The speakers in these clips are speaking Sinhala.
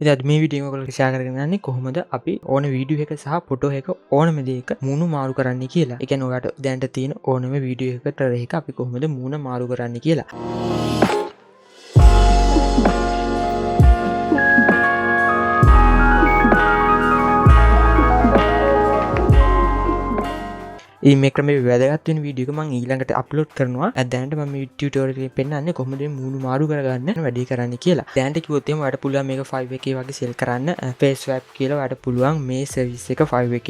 ඉතින් අද මේ වීඩියෝ එක ඔයගොල්ලෝ ෂෙයා කරගෙන යන්නේ කොහොමද අපි ඕන වීඩියෝ එක සහ ෆොටෝ එක ඕනම දෙයක මූණ මාරු කරන්න කියලා. ඒ කියන්නේ ඔයාලට දැනට තියෙන ඕනම වීඩියෝ එකකට එක අපි කොහොමද මූණ මාරු කරන්න කියලා. මේ ක්‍රමේ වැදගත් වෙන වීඩියෝ එක මම ඊළඟට අප්ලෝඩ් කරනවා. දැනට මම මේ ටියුටෝරියල් එකේ පෙන්නන්නේ කොහොමද මේ මූණු මාරු කරගන්න වැඩි කරන්න කියලා. දැනට කිව්වොත් එහෙම ඔයාලට පුළුවන් මේක 5k වගේ සෙල් කරන්න. face swap කියලා ඔයාලට පුළුවන් මේ සර්විස් එක 5k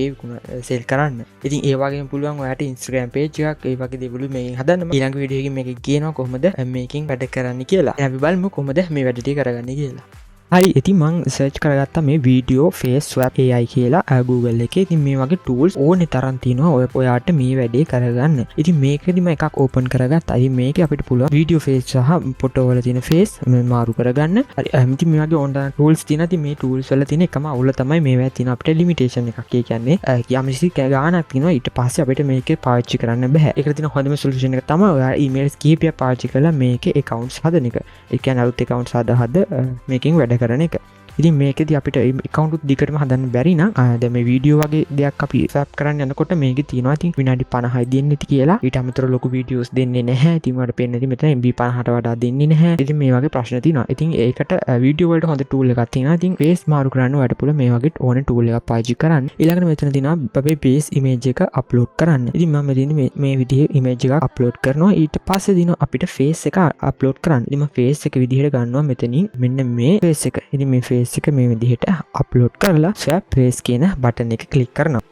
සෙල් කරන්න. ඉතින් ඒ වගේම පුළුවන් ඔයාලට Instagram page එකක් ඒ වගේ දේවල් මේකෙන් හදන්න. ඊළඟ වීඩියෝ එකකින් මේක කියනවා කොහොමද මේකෙන් වැඩ කරන්න කියලා. අපි බලමු කොහොමද මේ වැඩ ටික කරගන්නේ කියලා. හරි ඉතින් මං සර්ච් කරගත්තා මේ වීඩියෝ ෆේස් ස්වැප් AI කියලා Google එකේ. ඉතින් මේ වගේ tools ඕනේ තරම් තියෙනවා ඔයාට මේ වැඩේ කරගන්න. ඉතින් මේකෙදිම එකක් ඕපන් කරගත්තා. ඉතින් මේකේ අපිට පුළුවන් වීඩියෝ ෆේස් සහ ෆොටෝ වල තියෙන ෆේස් මාරු කරගන්න. හරි ඉතින් මේ වගේ online tools තියෙනවා. ඉතින් මේ tools වල තියෙන එකම අවුල තමයි මේවා තියෙන අපිට limitation එකක්. ඒ කියන්නේ යම්කිසි ගානක් තියෙනවා ඊට පස්සේ අපිට මේකේ පාවිච්චි කරන්න බෑ. ඒකට තියෙන හොඳම solution එක තමයි ඔයා emails කීපයක් පාවිච්චි කරලා මේකේ accounts හදන එක. ඒ කියන්නේ අලුත් accounts හද මේකෙන් වැඩ කරන එක. ඉතින් මේකෙදි අපිට account උත් දිගටම හදන්න බැරි නම් දැන් මේ වීඩියෝ වගේ දෙයක් අපි ස්වැප් කරන්න යනකොට මේකේ තියෙනවා ඉතින් විනාඩි 50යි දෙන්නේ කියලා. ඊට අමතරව ලොකු වීඩියෝස් දෙන්නේ නැහැ. ඉතින් මට පේන්නේ ඉතින් මෙතන MB 50ට වඩා දෙන්නේ නැහැ. ඉතින් මේ වගේ ප්‍රශ්න තියෙනවා. ඉතින් ඒකට වීඩියෝ වලට හොඳ tool එකක් තියෙනවා. ඉතින් face මාරු කරන්න ඔයාලට පුළුවන් මේ වගේ ඕනේ tool එකක් පාවිච්චි කරන්න. ඊළඟට මෙතන තියෙනවා අපේ base image එක upload කරන්න. ඉතින් මම මෙතන මේ විදිහේ image එකක් upload කරනවා. ඊට පස්සේ දිනවා අපිට face එක upload කරන්න. ඉතින් මම face එක විදිහට ගන්නවා මෙතනින් මෙන්න මේ face එක. ඉතින් මේ face එක මේ විදිහට අප්ලෝඩ් කරලා swap face කියන බටන් එක ක්ලික් කරනවා.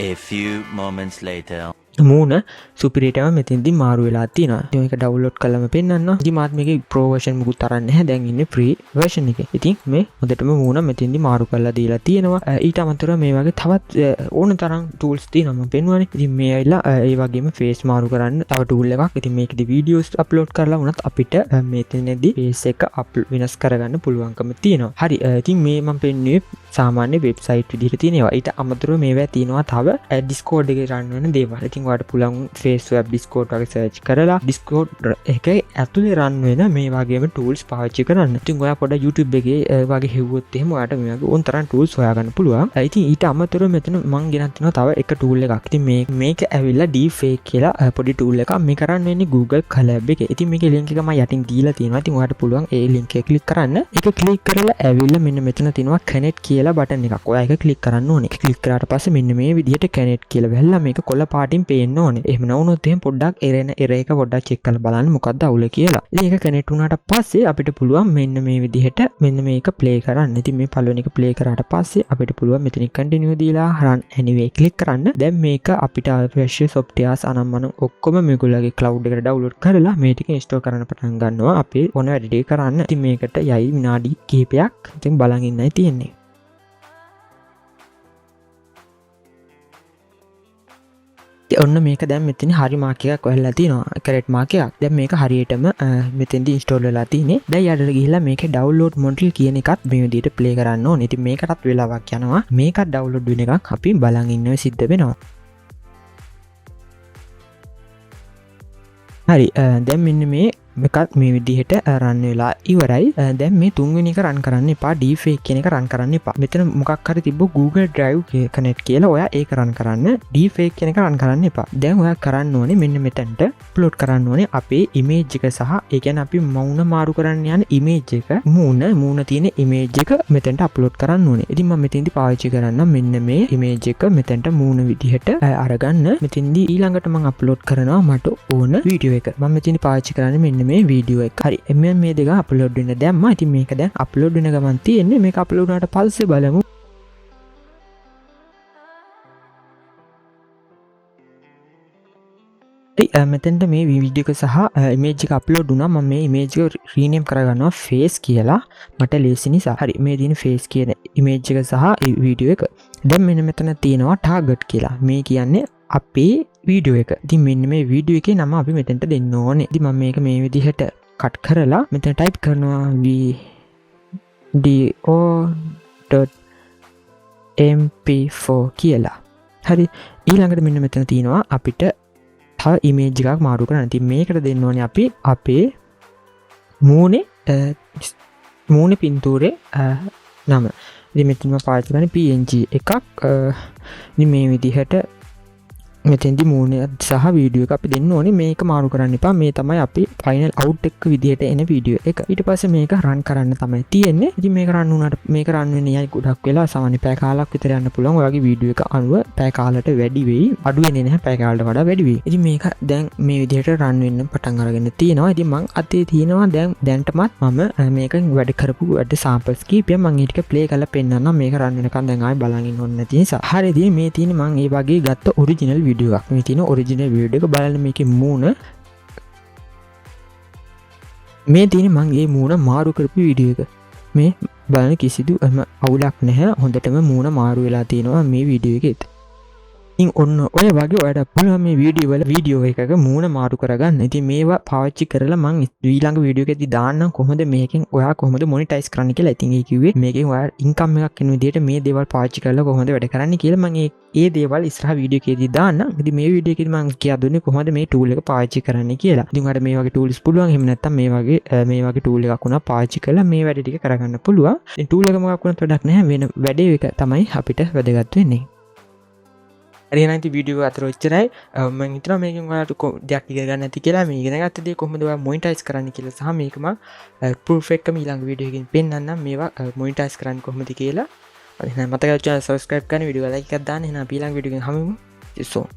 A few moments later මූණ සුපිරියටම මෙතෙන්දී මාරු වෙලා තියෙනවා. ඉතින් මේක ඩවුන්ලෝඩ් කරලාම පෙන්නන්නවා. ඉතින් මාත් මේකේ ප්‍රෝ version මුකුත් අරන් නැහැ. දැන් ඉන්නේ free version එකේ. ඉතින් මේ හොඳටම මූණ මෙතෙන්දී මාරු කරලා දීලා තියෙනවා. ඊට අමතරව මේ වගේ තවත් ඕන තරම් tools තියෙනවා මම පෙන්වන්නේ. ඉතින් මේ ඇවිල්ලා ඒ වගේම face මාරු කරන්න තව tool එකක්. ඉතින් මේකෙදි videos upload කරලා වුණත් අපිට මෙතනදී face එක වෙනස් කරගන්න පුළුවන්කම තියෙනවා. හරි. ඉතින් මේ මම පෙන්නුවේ සාමාන්‍ය වෙබ්සයිට් විදිහට තියෙනවා. ඊට අමතරව මේවා තියෙනවා තව Discord එකේ run වෙන දේවල්. ඉතින් ඔයාලට පුළුවන් face swap Discord වගේ search කරලා Discord එකේ ඇතුලේ run වෙන මේ වගේම tools පාවිච්චි කරන්න. ඉතින් ඔයා පොඩ්ඩක් YouTube එකේ වගේ හෙව්වොත් එහෙම ඔයාලට මේ වගේ ඕන තරම් tools හොයාගන්න පුළුවන්. ඉතින් ඊට අමතරව මෙතන මම ගෙනත් තිනවා තව එක tool එකක්. ඉතින් මේක ඇවිල්ලා DeepFake කියලා පොඩි tool එකක්. මේ කරන්න වෙන්නේ Google Colab එකේ. ඉතින් මේකේ link එක මම යටින් දීලා තියෙනවා. ඉතින් ඔයාලට පුළුවන් ඒ link එක click කරන්න. ඒක click කරලා ඇවිල්ලා මෙන්න මෙතන තියෙනවා connect කියලා බටන් එකක්. ඔයා ඒක click කරන්න ඕනේ. click කරාට පස්සේ මෙන්න මේ විදිහට connect කියලා වැහලා මේක කොළ පාටින් පේන්න ඕනේ. එහෙම නොවුනොත් එහෙම පොඩ්ඩක් error එක පොඩ්ඩක් check කරලා බලන්න මොකක්ද අවුල කියලා. ඉතින් ඒක connect වුණාට පස්සේ අපිට පුළුවන් මෙන්න මේ විදිහට මෙන්න මේක play කරන්න. ඉතින් මේ පළවෙනි එක play කරාට පස්සේ අපිට පුළුවන් මෙතන continue දීලා run anyway click කරන්න. දැන් මේක අපිට අවශ්‍ය softwares අනම්මන ඔක්කොම මේගොල්ලෝගේ cloud එකට download කරලා මේ ටික install කරන්න පටන් ගන්නවා. අපි ඕන වැඩ ටික කරන්න. ඉතින් මේකට යයි විනාඩි කිහිපයක් ඉතින් බලන් ඉන්නයි තියෙන්නේ. ඔන්න මේක දැන් මෙතන හරි මාක් එකක් වෙලා තියෙනවා. correct මාක් එකක්. දැන් මේක හරියටම මෙතෙන්දී install වෙලා තියෙන්නේ. දැන් යට ගිහිල්ලා මේකේ download module කියන එකත් මේ විදිහට play කරන්න ඕනේ. ඉතින් මේකටත් වෙලාවක් යනවා. මේකත් download වෙන එකක් අපි බලන් ඉන්නව සිද්ධ වෙනවා. හරි දැන් මෙන්න මේකත් මේ විදිහට රන් වෙලා ඉවරයි. දැන් මේ තුන්වෙනි එක රන් කරන්න එපා. DeepFake කියන එක රන් කරන්න එපා. මෙතන මොකක් හරි තිබ්බ Google Drive connect කියලා ඔයා ඒක රන් කරන්න. DeepFake කියන එක රන් කරන්න එපා. දැන් ඔයා කරන්න ඕනේ මෙන්න මෙතනට අප්ලෝඩ් කරන්න ඕනේ අපේ image එක සහ ඒ කියන්නේ අපි මූණ මාරු කරන්න යන image එක මූණ තියෙන image එක මෙතනට අප්ලෝඩ් කරන්න ඕනේ. ඉතින් මම මෙතෙන්දී පාවිච්චි කරන්න මෙන්න මේ image එක මෙතනට මූණ විදිහට අරගන්න. මෙතෙන්දී ඊළඟට මම අප්ලෝඩ් කරනවා මට ඕන වීඩියෝ එක. මම මෙතෙන්දී පාවිච්චි කරන්නේ මෙන්න මේ වීඩියෝ එක. හරි එම්ම මේ දෙක අප්ලෝඩ් වෙන්න දැම්මා. ඉතින් මේක දැන් අප්ලෝඩ් වෙන ගමන් තියෙන්නේ. මේක අප්ලෝඩ් වුණාට පස්සේ බලමු. මෙතෙන්ට මේ වීඩියෝ එක සහ image එක අප්ලෝඩ් වුණා. මම මේ image එක rename කරගන්නවා face කියලා. මට ලේසි නිසා. හරි මේ තියෙන face කියන image එක සහ වීඩියෝ එක. දැන් මෙන්න මෙතන තියෙනවා target කියලා. මේ කියන්නේ අපේ වීඩියෝ එක. ඉතින් මෙන්න මේ වීඩියෝ එකේ නම අපි මෙතෙන්ට දෙන්න ඕනේ. ඉතින් මම මේක මේ විදිහට කට් කරලා මෙතන ටයිප් කරනවා video.mp4 කියලා. හරි ඊළඟට මෙන්න මෙතන තියෙනවා අපිට තව ඉමේජ් එකක් මාරු කරන්න. ඉතින් මේකට දෙන්න ඕනේ අපි අපේ මූණේ පින්තූරේ නම. ඉතින් මෙතන මම පාවිච්චි කරන්නේ PNG එකක්. ඉතින් මේ විදිහට මෙතෙන්දි මූණ සහ වීඩියෝ එක අපි දෙන්න ඕනේ. මේක මාරු කරන්න එපා. මේ තමයි අපි ෆයිනල් අවුට් එක විදිහට එන වීඩියෝ එක. ඊට පස්සේ මේක රන් කරන්න තමයි තියෙන්නේ. ඉතින් මේක රන් වුණාට මේක රන් වෙන්නේ යයි ගොඩක් වෙලා සාමාන්‍ය පැය කාලක් විතර යන්න පුළුවන්. ඔයගේ වීඩියෝ එක අනුව පැය කාලකට වැඩි වෙයි. අඩු වෙන්නේ නැහැ. පැය කාලකට වඩා වැඩි වෙයි. ඉතින් මේක දැන් මේ විදිහට රන් වෙන්න පටන් අරගෙන තියෙනවා. ඉතින් මං අතේ තියෙනවා දැන්ටමත් මම මේක වැඩ කරපු වැඩ සාම්පල්ස් කීපයක් මං ඊට ප්ලේ කරලා පෙන්නන්නම්. මේක රන් වෙනකන් දැන් ආයෙ බලන් ඉන්න ඕනේ නැති නිසා. හරිද? මේ තියෙන්නේ මං ඒ වගේ ගත්ත ඔරිජිනල් වීඩියෝ එකක්. මේ තියෙන ඔරිජිනල් වීඩියෝ එක බලන්න. මේකේ මූණ මේ තියෙන මං ඒ මූණ මාරු කරපු වීඩියෝ එක. මේ බලන්න කිසිදු අවුලක් නැහැ. හොඳටම මූණ මාරු වෙලා තියෙනවා මේ වීඩියෝ එකෙත්. ඉතින් ඔන්න ඔය වගේ ඔයාලට පුළුවන් මේ වීඩියෝ එකක මූණ මාරු කරගන්න. ඉතින් මේවා පාවිච්චි කරලා මං ඊළඟ වීඩියෝ එකේදී දාන්නම් කොහොමද මේකෙන් ඔයා කොහොමද මොනිටයිස් කරන්න කියලා. ඉතින් ඒ කිව්වේ මේකෙන් ඔයාලා ඉන්කම් එකක් එන විදිහට මේ දේවල් පාවිච්චි කරලා කොහොමද වැඩ කරන්න කියලා මං ඒ දේවල් ඉස්සරහ වීඩියෝ එකේදී දාන්නම්. ඉතින් මේ වීඩියෝ එකේදී මං කියා දුන්නේ කොහොමද මේ ටූල් එක පාවිච්චි කරන්න කියලා. ඉතින් ඔයාලට මේ වගේ ටූල්ස් පුළුවන්. එහෙම නැත්නම් මේ වගේ ටූල් එකක් උනා පාවිච්චි කරලා මේ වැඩ ටික කරගන්න පුළුවන්. ඉතින් ටූල් එක මොකක් වුණත් වැඩක් නැහැ. වෙන වැඩේ එක තමයි අපිට වැදගත් වෙන්නේ. හරිනම් වීඩියෝ අතර ඔච්චරයි. මම හිතනවා මේකෙන් ඔයාලට දෙයක් ඉගෙන ගන්න ඇති කියලා. මේ ඉගෙන ගත්ත දේ කොහොමද ඔයා මොනිටයිස් කරන්න කියලා සහ මේක මම ප්‍රූෆ් එකම ඊළඟ වීඩියෝ එකකින් පෙන්නන්නම් මේවා මොනිටයිස් කරන්න කොහොමද කියලා. එහෙනම් මතකයි channel subscribe කරන්න, වීඩියෝ එක like එකක් දාන්න. එහෙනම් අපි ඊළඟ වීඩියෝ එකෙන් හමුවෙමු. So